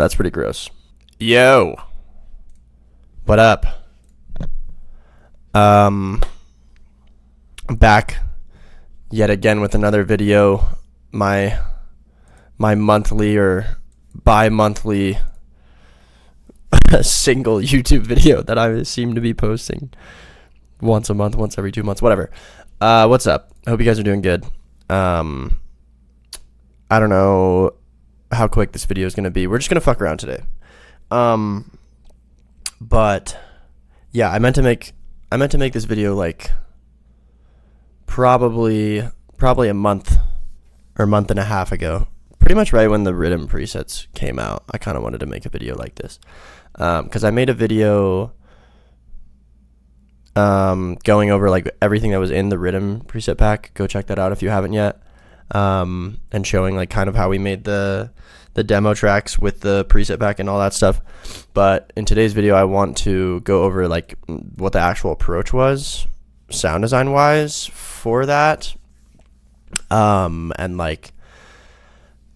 that's pretty gross. Yo. What up? Back yet again with another video. My monthly or bi-monthly single YouTube video that I seem to be posting once a month, once every 2 months, whatever. What's up? I hope you guys are doing good. I don't know how quick this video is going to be. We're just going to fuck around today. But yeah, I meant to make this video like probably a month or month and a half ago. Pretty much right when the Riddim presets came out. I kind of wanted to make a video like this. Because I made a video going over like everything that was in the Riddim preset pack. Go check that out if you haven't yet. And showing like kind of how we made the demo tracks with the preset pack and all that stuff. But in today's video, I want to go over like what the actual approach was sound design wise for that. And like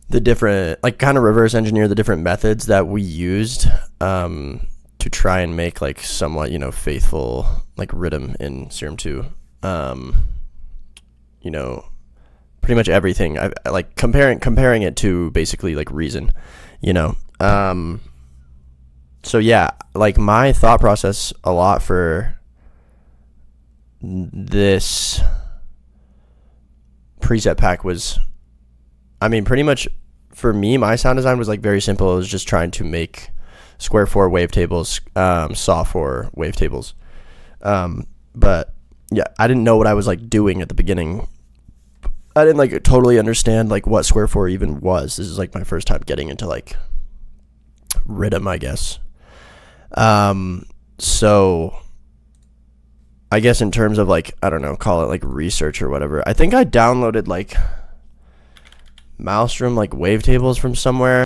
the different, like kind of reverse engineer the different methods that we used to try and make like somewhat, you know, faithful like Riddim in Serum 2. You know, pretty much everything. I like comparing it to basically like Reason, you know. So yeah, like my thought process a lot for this preset pack was, I mean, pretty much for me, my sound design was like very simple. It was just trying to make square 4 wavetables, saw 4 wavetables. But yeah, I didn't know what I was like doing at the beginning. I didn't like totally understand like what square 4 even was. This is like my first time getting into like Riddim, I guess. So I guess in terms of like, I don't know, call it like research or whatever. I think I downloaded like Maelstrom like wavetables from somewhere.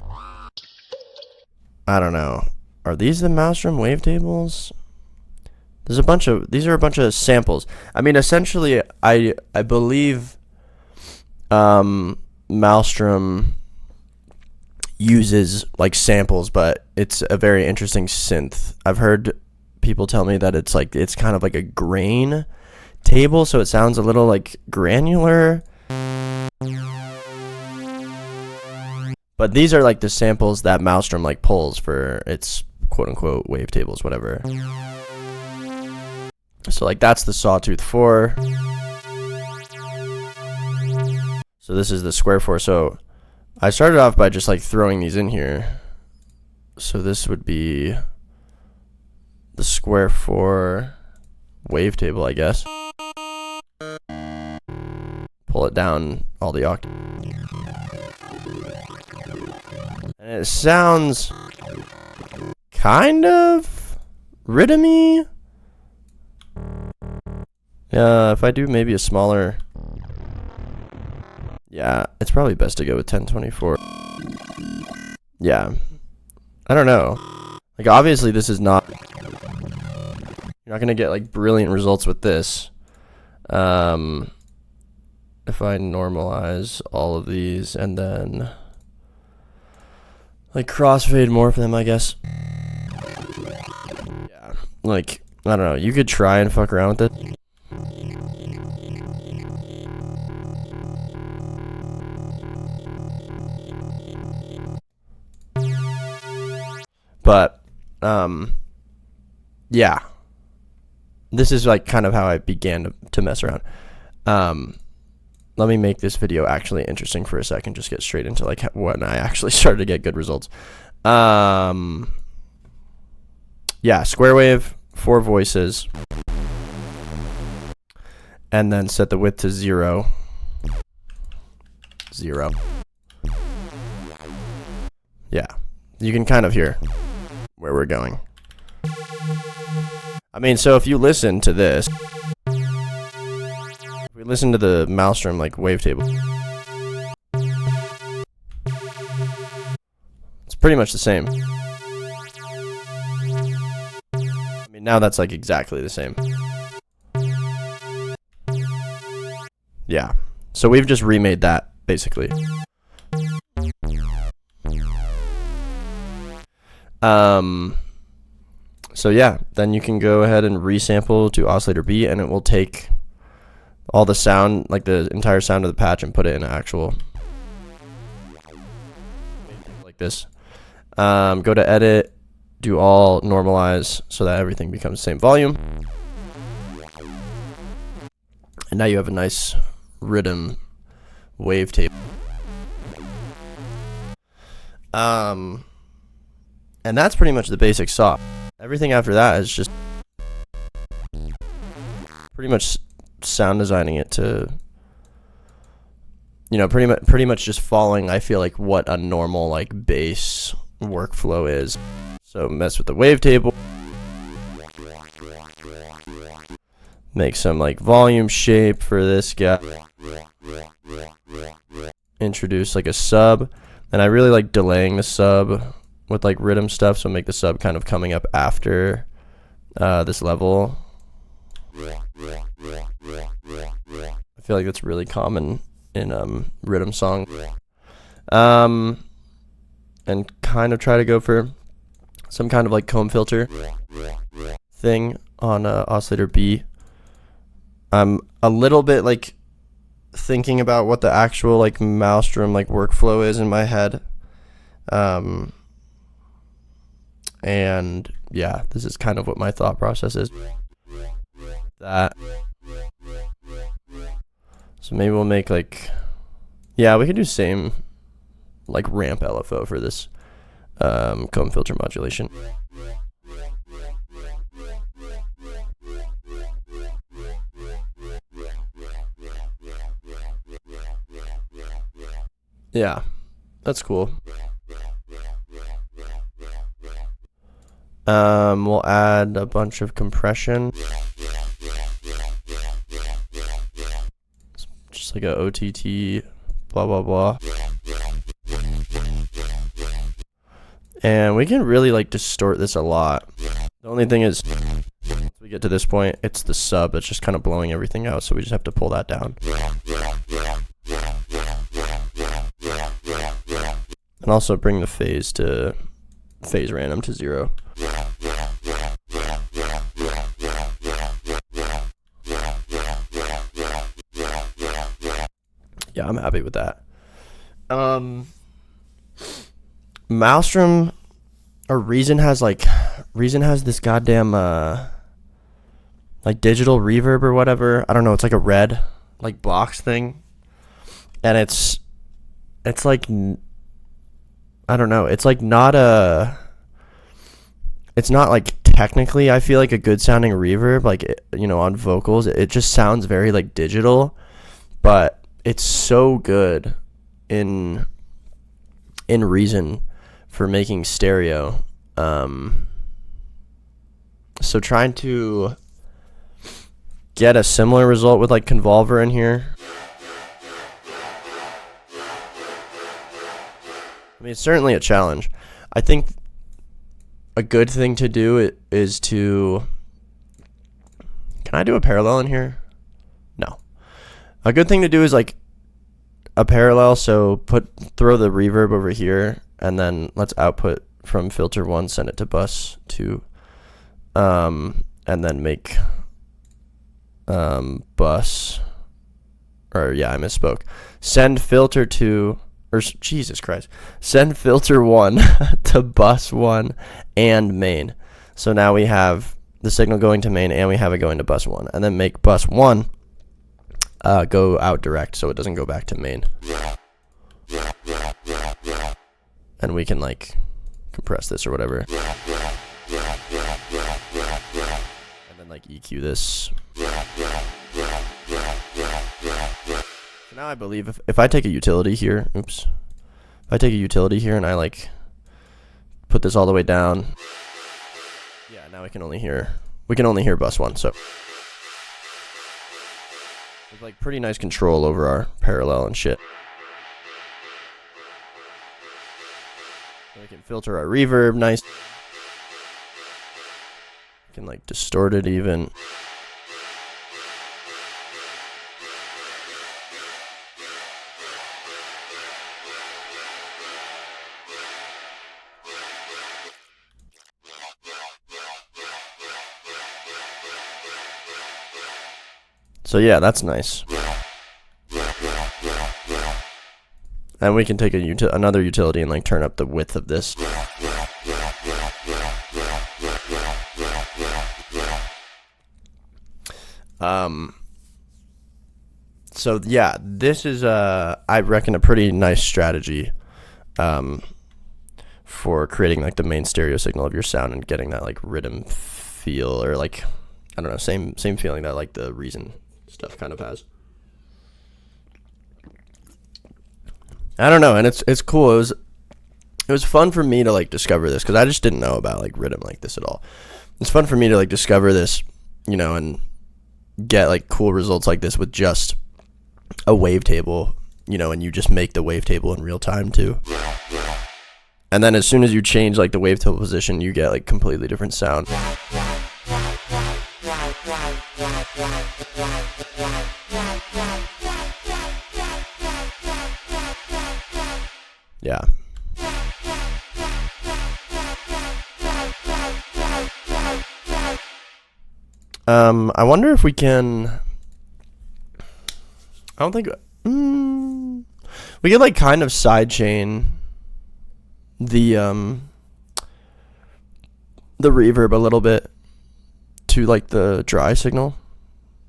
I don't know. Are these the Maelstrom wavetables? These are a bunch of samples. I mean, essentially, I believe Maelstrom uses like samples, but it's a very interesting synth. I've heard people tell me that it's kind of like a grain table, so it sounds a little like granular. But these are like the samples that Maelstrom like pulls for its quote unquote wavetables, whatever. So like that's the Sawtooth 4. So this is the square 4. So I started off by just like throwing these in here. So this would be the square 4 wavetable, I guess. Pull it down all the octaves. And it sounds kind of Riddim-y. If I do maybe a smaller, yeah, it's probably best to go with 1024. Yeah, I don't know. Like obviously this is not, you're not gonna get like brilliant results with this. If I normalize all of these and then like crossfade more for them, I guess. Yeah, like I don't know. You could try and fuck around with it. But yeah, this is like kind of how I began to mess around. Let me make this video actually interesting for a second. Just get straight into like when I actually started to get good results. Yeah, square wave, 4 voices, and then set the width to 0. Yeah, you can kind of hear where we're going. I mean, so if you listen to this, if we listen to the Maelstrom like wavetable, it's pretty much the same. I mean, now that's like exactly the same. Yeah, so we've just remade that basically. So yeah, then you can go ahead and resample to oscillator B, and it will take all the sound, like the entire sound of the patch, and put it in an actual like this. Go to edit, do all, normalize, so that everything becomes the same volume. And now you have a nice Riddim wavetable. And that's pretty much the basic saw. Everything after that is just pretty much sound designing it to, you know, pretty much just following, I feel like, what a normal like bass workflow is. So mess with the wavetable, make some like volume shape for this guy, introduce like a sub, and I really like delaying the sub with like Riddim stuff, so make the sub kind of coming up after this level. I feel like that's really common in Riddim song. And kind of try to go for some kind of like comb filter thing on oscillator B. I'm a little bit like thinking about what the actual like Maelstrom like workflow is in my head. And yeah, this is kind of what my thought process is. That. So maybe we'll make like, yeah, we could do same like ramp LFO for this comb filter modulation. Yeah, that's cool. We'll add a bunch of compression. Just like a OTT, blah, blah, blah. And we can really like distort this a lot. The only thing is, once we get to this point, it's the sub that's just kind of blowing everything out, so we just have to pull that down. And also bring the phase random to 0. Yeah, I'm happy with that. Maelstrom or Reason has this goddamn like digital reverb or whatever. I don't know, it's like a red like box thing. And it's like, I don't know, it's like it's not like technically I feel like a good sounding reverb, like, you know, on vocals. It just sounds very like digital, but it's so good in Reason for making stereo. So trying to get a similar result with like Convolver in here. I mean, it's certainly a challenge. I think a good thing to do is to... Can I do a parallel in here? No. A good thing to do is like a parallel, so throw the reverb over here, and then let's output from filter 1, send it to bus 2, and then make bus, or yeah, I misspoke. Send filter 2, or Jesus Christ, send filter 1 to bus 1 and main. So now we have the signal going to main and we have it going to bus 1, and then make bus 1 go out direct so it doesn't go back to main. And we can like compress this or whatever. And then like EQ this. So now I believe if I take a utility here, if I take a utility here and I like put this all the way down, yeah, now we can only hear bus 1, so with like pretty nice control over our parallel and shit. We can filter our reverb nice. We can like distort it even. So yeah, that's nice. And we can take another utility and like turn up the width of this. So yeah, this is I reckon a pretty nice strategy for creating like the main stereo signal of your sound and getting that like Riddim feel, or like, I don't know, same feeling that like the Reason stuff kind of has. I don't know, and it's cool. It was fun for me to like discover this, because I just didn't know about like Riddim like this at all. It's fun for me to like discover this, you know, and get like cool results like this with just a wavetable, you know, and you just make the wavetable in real time too. And then as soon as you change like the wavetable position, you get like completely different sound. Yeah. I wonder if we can. I don't think we could like kind of sidechain the reverb a little bit to like the dry signal.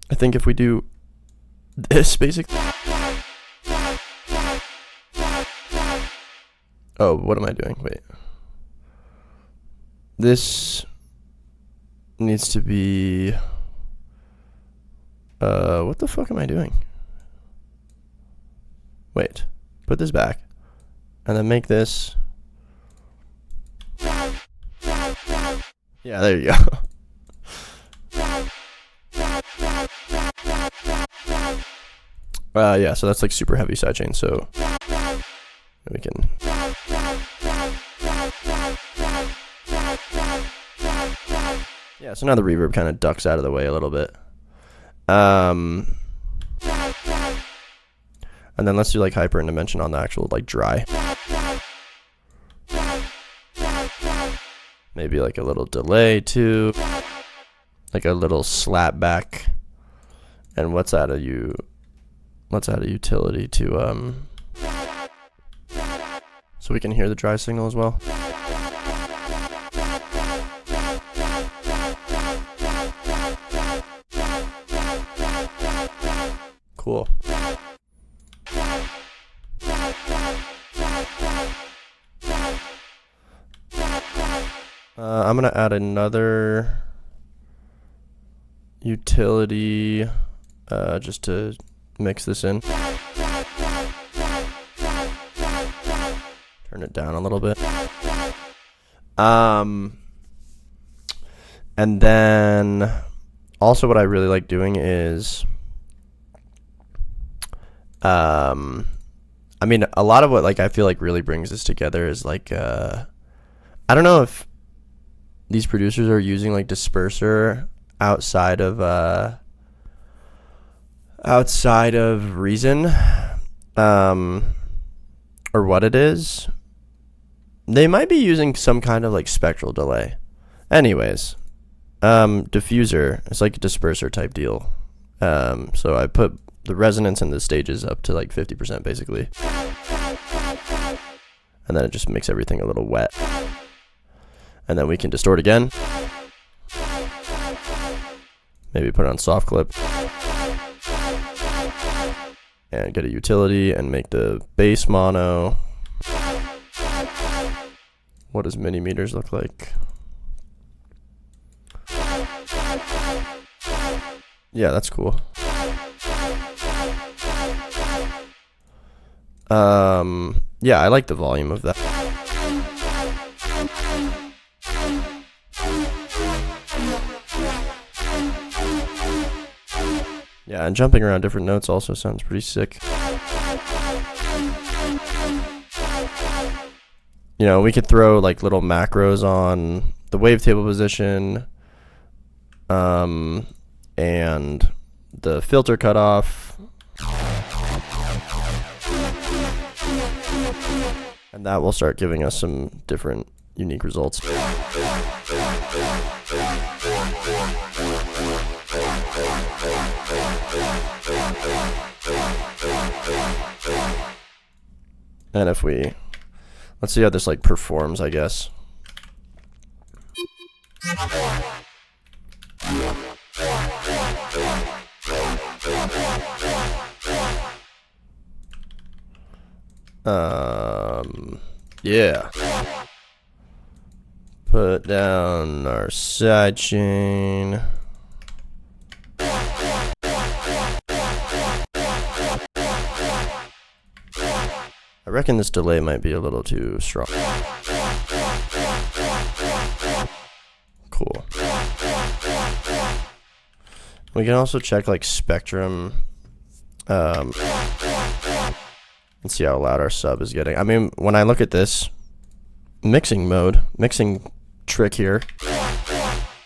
I think if we do this basically. Oh, what am I doing? Wait. This needs to be what the fuck am I doing? Wait. Put this back. And then make this. Yeah, there you go. Yeah, so that's like super heavy sidechain, so we can. Yeah, so now the reverb kind of ducks out of the way a little bit. And then let's do like hyper and dimension on the actual like dry. Maybe like a little delay too. Like a little slap back. And let's add a utility to so we can hear the dry signal as well. Cool. I'm gonna add another utility just to mix this in. Turn it down a little bit. And then also what I really like doing is I mean, a lot of what like I feel like really brings this together is like I don't know if these producers are using like disperser outside of Reason, or what it is. They might be using some kind of like spectral delay. Anyways, diffuser, it's like a disperser type deal. So I put the resonance and the stages up to like 50% basically. And then it just makes everything a little wet. And then we can distort again. Maybe put it on soft clip. And get a utility and make the bass mono. What does mini meters look like? Yeah, that's cool. Yeah, I like the volume of that. Yeah, and jumping around different notes also sounds pretty sick. You know, we could throw like little macros on the wavetable position, and the filter cutoff. And that will start giving us some different unique results. And if we, let's see how this like performs, I guess. Yeah. Put down our sidechain. I reckon this delay might be a little too strong. Cool. We can also check like spectrum and see how loud our sub is getting. I mean, when I look at this mixing trick here,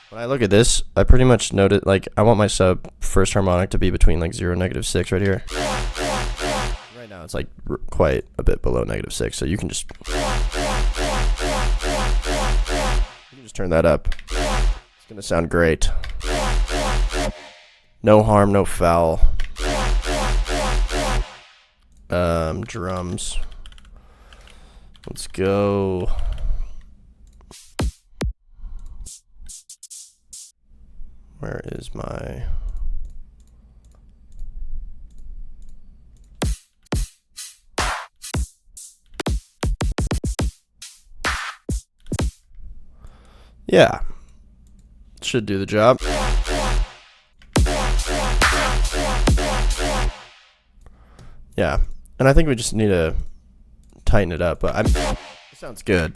when I look at this, I pretty much noted like I want my sub first harmonic to be between like 0 and -6 right here. Right now it's like quite a bit below -6, so you can just turn that up. It's gonna sound great. No harm, no foul. Drums. Let's go. Where is my... Yeah. Should do the job. Yeah. And I think we just need to tighten it up, but it sounds good.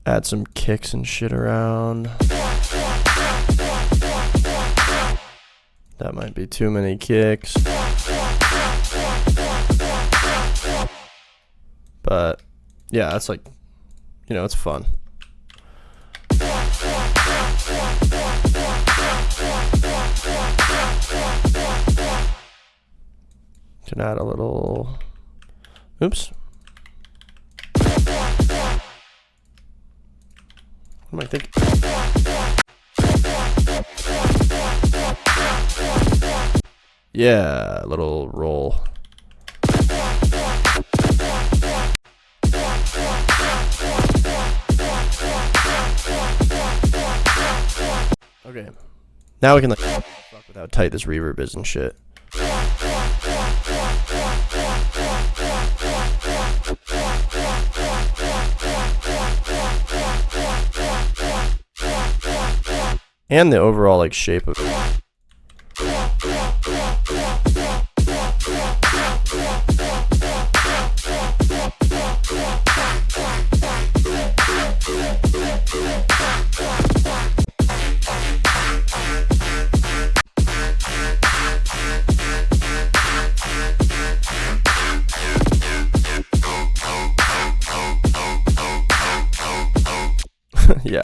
Add some kicks and shit around. That might be too many kicks. But yeah, it's like, you know, it's fun. Can add a little, oops. What am I thinking? Yeah, a little roll. Okay. Now we can like fuck with how tight this reverb is and shit. And the overall like shape of it. Yeah.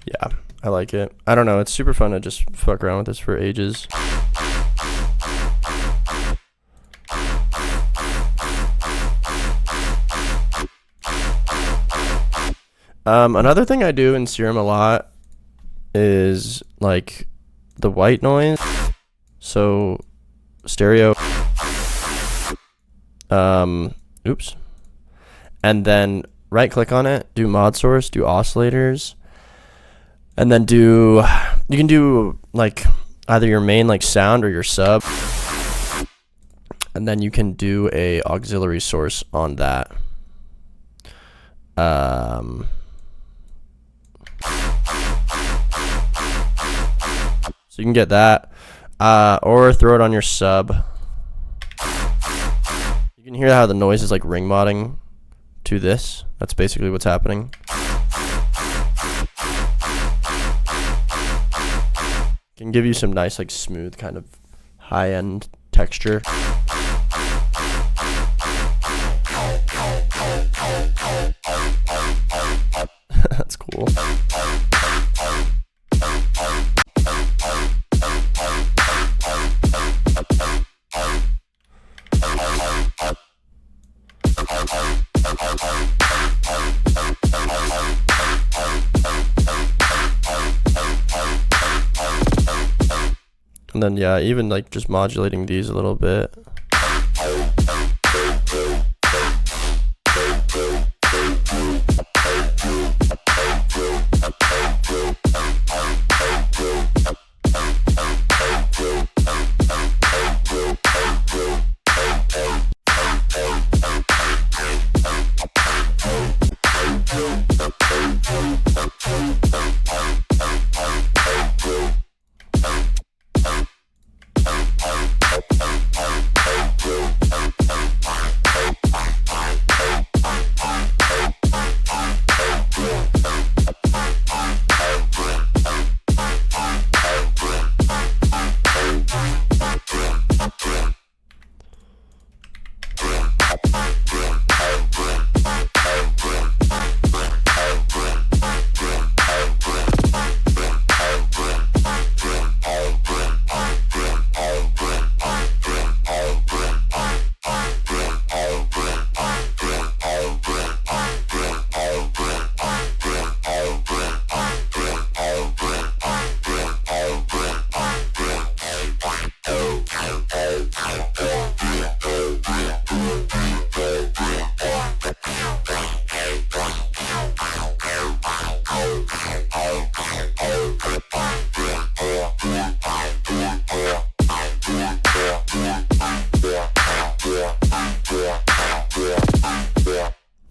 Yeah, I like it. I don't know, it's super fun to just fuck around with this for ages. Another thing I do in Serum a lot is like the white noise. So stereo. Oops. And then right click on it, do mod source, do oscillators, and then you can do like either your main like sound or your sub, and then you can do a auxiliary source on that. So you can get that, or throw it on your sub. You can hear how the noise is like ring modding to this. That's basically what's happening. Can give you some nice like smooth kind of high-end texture. That's cool. And then yeah, even like just modulating these a little bit.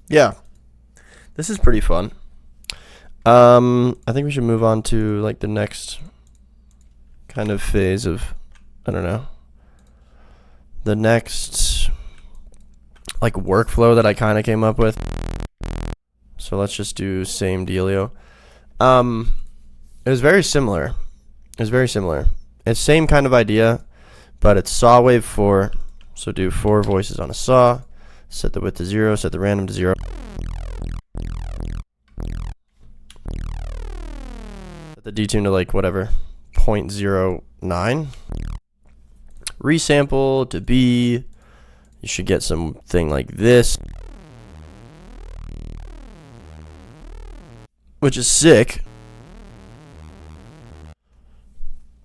Yeah, this is pretty fun. I think we should move on to like the next kind of phase of, I don't know, the next like workflow that I kind of came up with. So let's just do same dealio. It was very similar. It's same kind of idea, but it's saw wave 4. So do 4 voices on a saw. Set the width to 0, set the random to 0. Set the detune to like whatever, 0.09. Resample to B. You should get something like this, which is sick.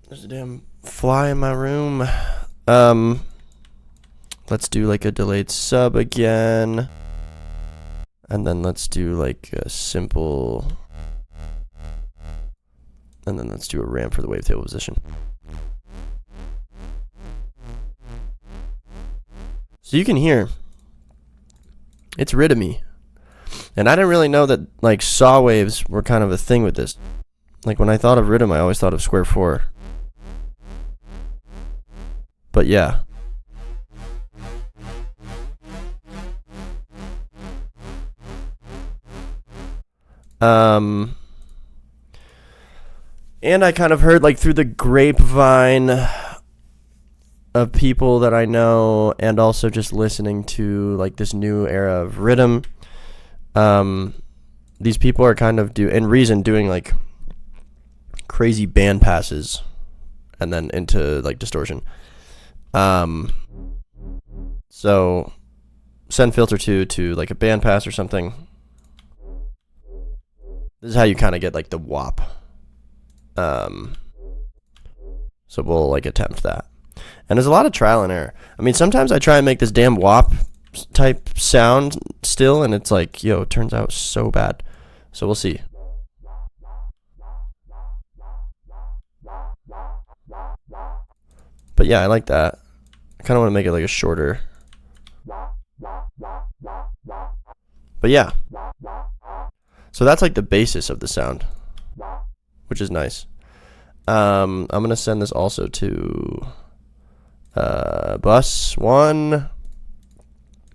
There's a damn fly in my room. Let's do like a delayed sub again. And then let's do like a simple. And then let's do a ramp for the wavetable position. So you can hear it's Riddim-y. And I didn't really know that like saw waves were kind of a thing with this. Like when I thought of Riddim, I always thought of square 4. But yeah. And I kind of heard like through the grapevine of people that I know, and also just listening to like this new era of Riddim. These people are kind of doing like crazy band passes and then into like distortion. So send filter 2 to like a band pass or something. This is how you kind of get like the wop. So we'll like attempt that. And there's a lot of trial and error. I mean, sometimes I try and make this damn wop type sound still, and it's like, yo, it turns out so bad. So we'll see. But yeah, I like that. I kind of want to make it like a shorter. But yeah. So that's like the basis of the sound, which is nice. I'm going to send this also to bus 1.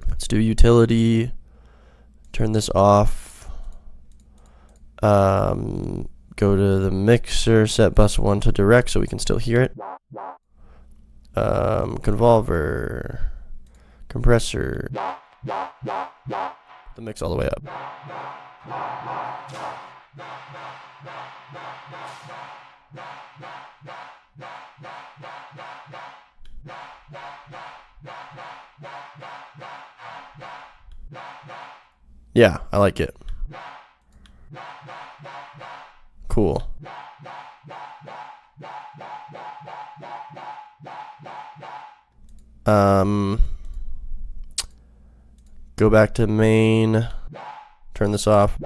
Let's do utility. Turn this off. Go to the mixer, set bus 1 to direct so we can still hear it. Convolver. Compressor. The mix all the way up. Yeah, I like it. Cool. Go back to main. Turn this off.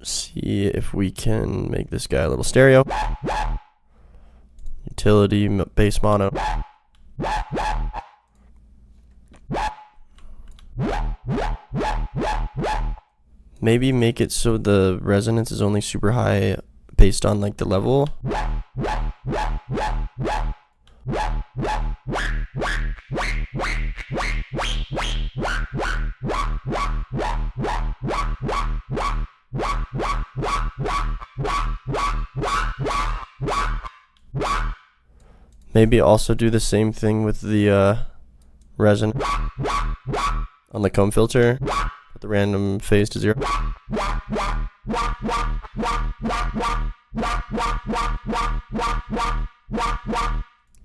See if we can make this guy a little stereo. Utility, bass mono. Maybe make it so the resonance is only super high based on like the level. Maybe also do the same thing with the resonance on the comb filter. Put the random phase to 0.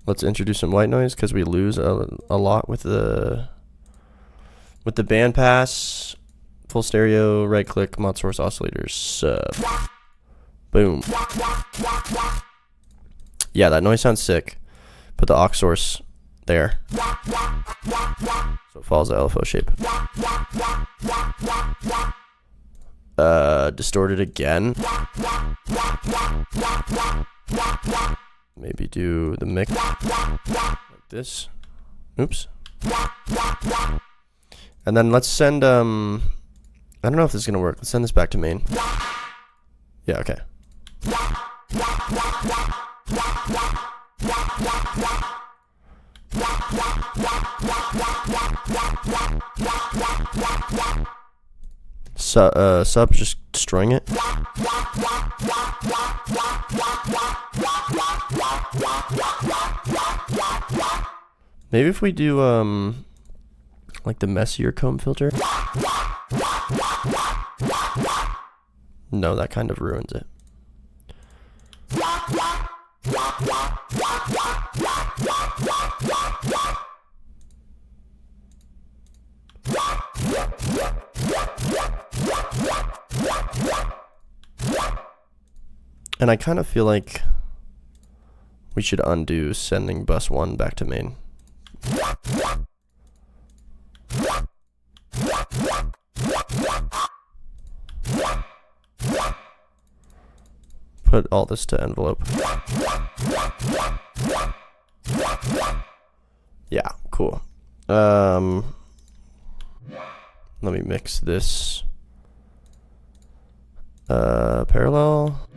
Let's introduce some white noise because we lose a lot with the band pass. Full stereo, right click, mod source oscillators. Boom. Yeah, that noise sounds sick. Put the aux source there. So it follows the LFO shape. Distort it again. Maybe do the mix like this. Oops. And then let's send, I don't know if this is going to work. Let's send this back to main. Yeah, okay. Sub just destroying it. Maybe if we do like the messier comb filter. No, that kind of ruins it. And I kind of feel like we should undo sending bus 1 back to main. Put all this to envelope. Yeah, cool. Let me mix this. Parallel.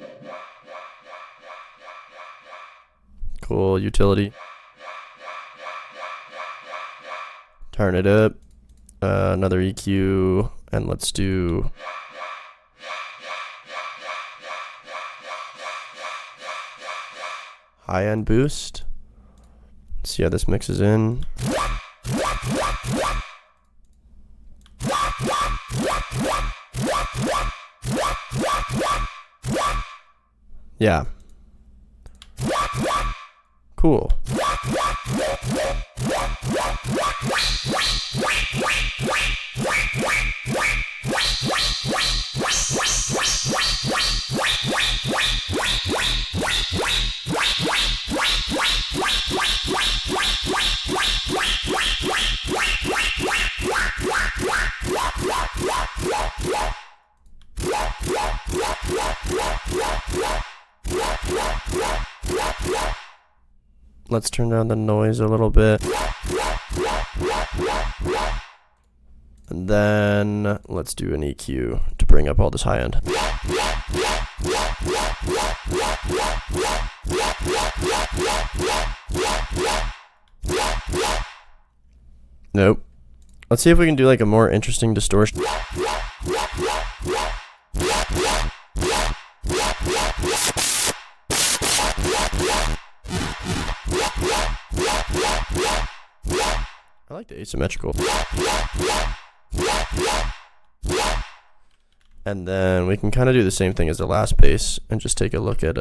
Cool, utility. Turn it up. Another EQ, and let's do high-end boost. See how this mixes in. Yeah. Cool. Let's turn down the noise a little bit. And then let's do an EQ to bring up all this high end. Nope. Let's see if we can do like a more interesting distortion. I like the asymmetrical. And then we can kind of do the same thing as the last bass and just take a look at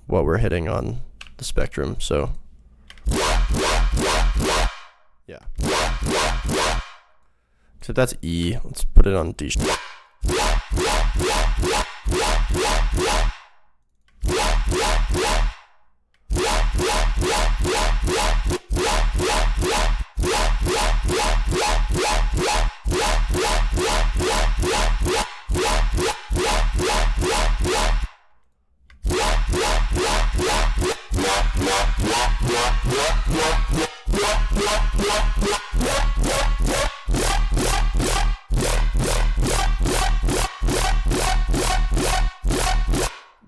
what we're hitting on the spectrum. So yeah. Except that's E. Let's put it on D.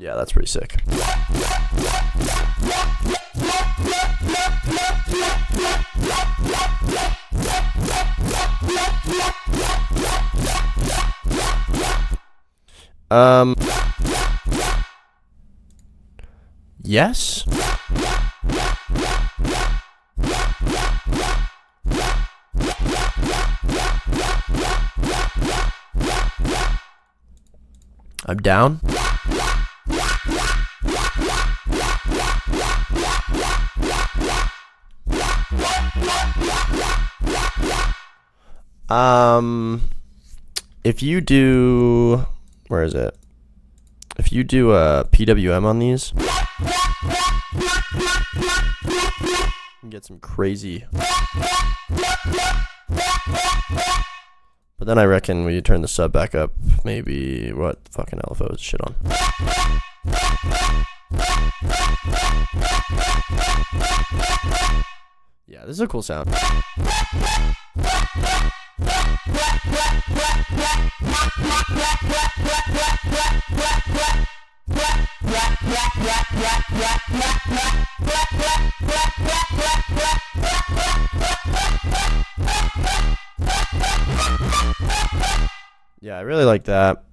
Yeah, that's pretty sick. Yes. I'm down. If you do, where is it? If you do a PWM on these, you can get some crazy. But then I reckon we turn the sub back up, maybe what fucking LFO is shit on. Yeah, this is a cool sound. Yeah, I really like that.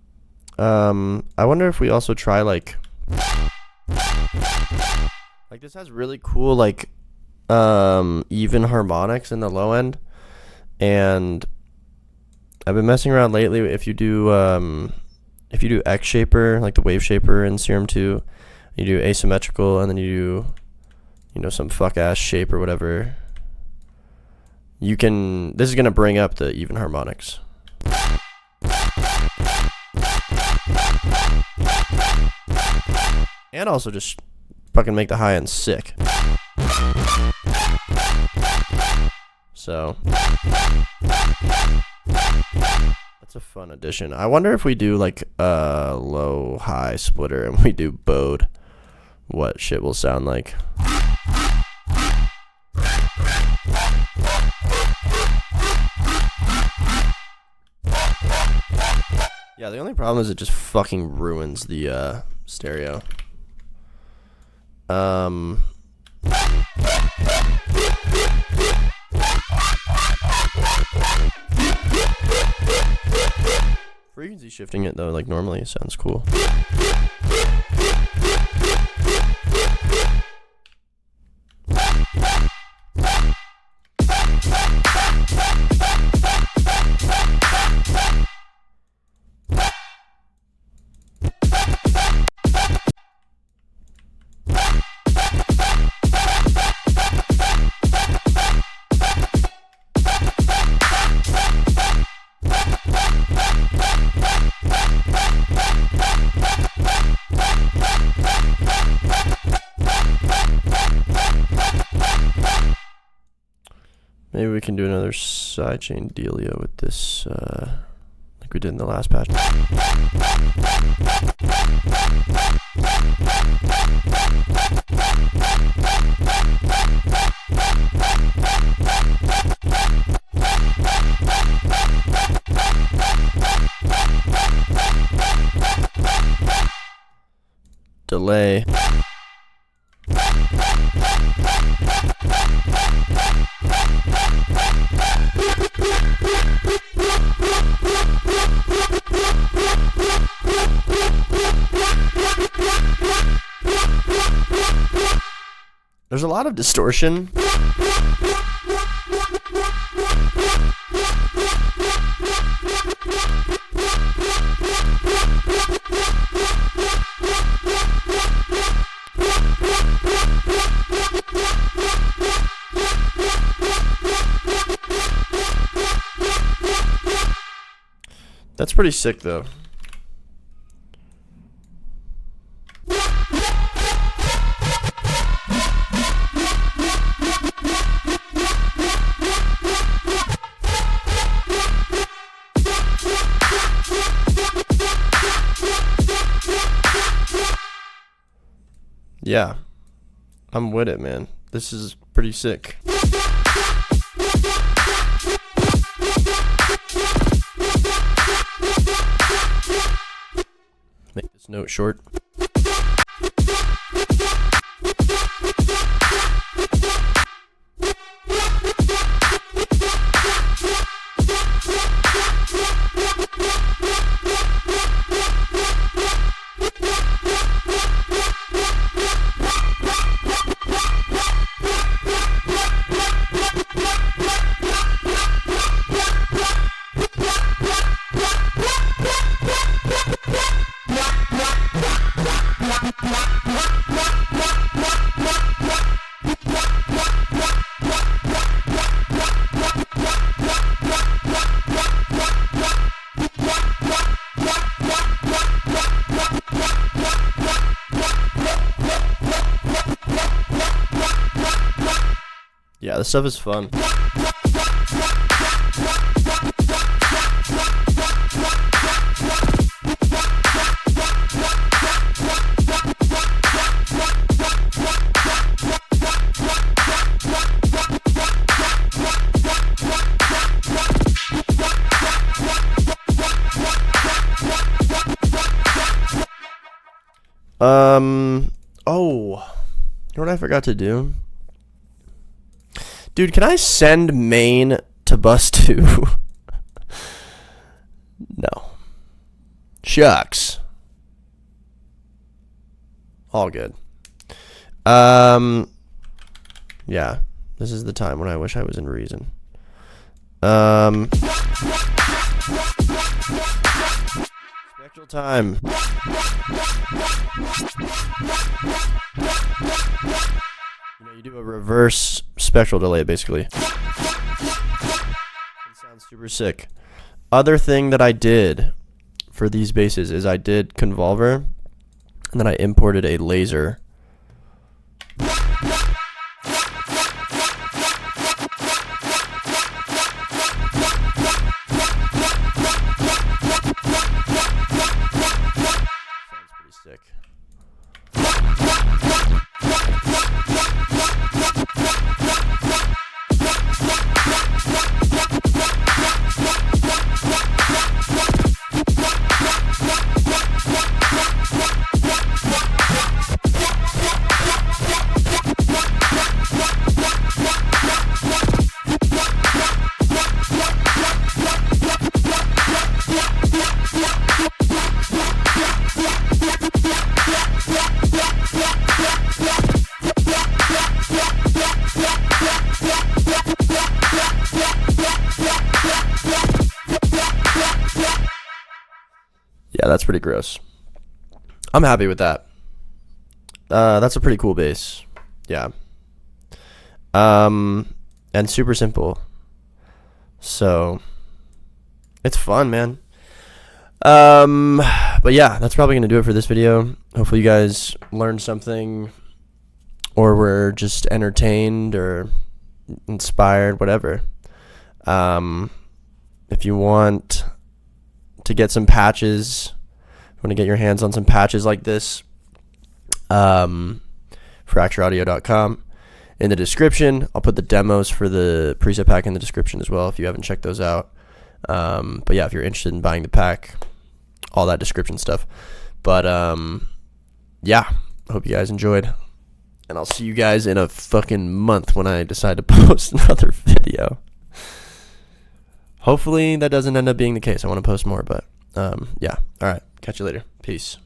I wonder if we also try like this has really cool like even harmonics in the low end, and I've been messing around lately. If you do X shaper, like the wave shaper in Serum 2, you do asymmetrical, and then you do some fuck ass shape or whatever, you can, this is gonna bring up the even harmonics. And also just fucking make the high end sick. So that's a fun addition. I wonder if we do like a low high splitter and we do bowed, what shit will sound like. Yeah, the only problem is it just fucking ruins the stereo. Frequency shifting it though, like normally, sounds cool. Maybe we can do another sidechain dealio with this like we did in the last patch. Delay. There's a lot of distortion. That's pretty sick though. Yeah, I'm with it, man. This is pretty sick. Make this note short. Yeah, this stuff is fun. Oh, you know what I forgot to do? Dude, can I send main to bus 2? No. Shucks. All good. Yeah. This is the time when I wish I was in Reason. Spectral time. You know, you do a reverse spectral delay, basically. It sounds super sick. Other thing that I did for these basses is I did Convolver, and then I imported a laser. Sounds pretty sick. Yeah, that's pretty gross. I'm happy with that. That's a pretty cool bass. Yeah. And super simple. So it's fun, man. But yeah, that's probably gonna do it for this video. Hopefully you guys learned something, or were just entertained or inspired, whatever. If you want to get some patches, want to get your hands on some patches like this, fractureaudio.com. In the description, I'll put the demos for the preset pack in the description as well if you haven't checked those out. But yeah, if you're interested in buying the pack, all that description stuff. But yeah, I hope you guys enjoyed. And I'll see you guys in a fucking month when I decide to post another video. Hopefully that doesn't end up being the case. I want to post more, but yeah. All right. Catch you later. Peace.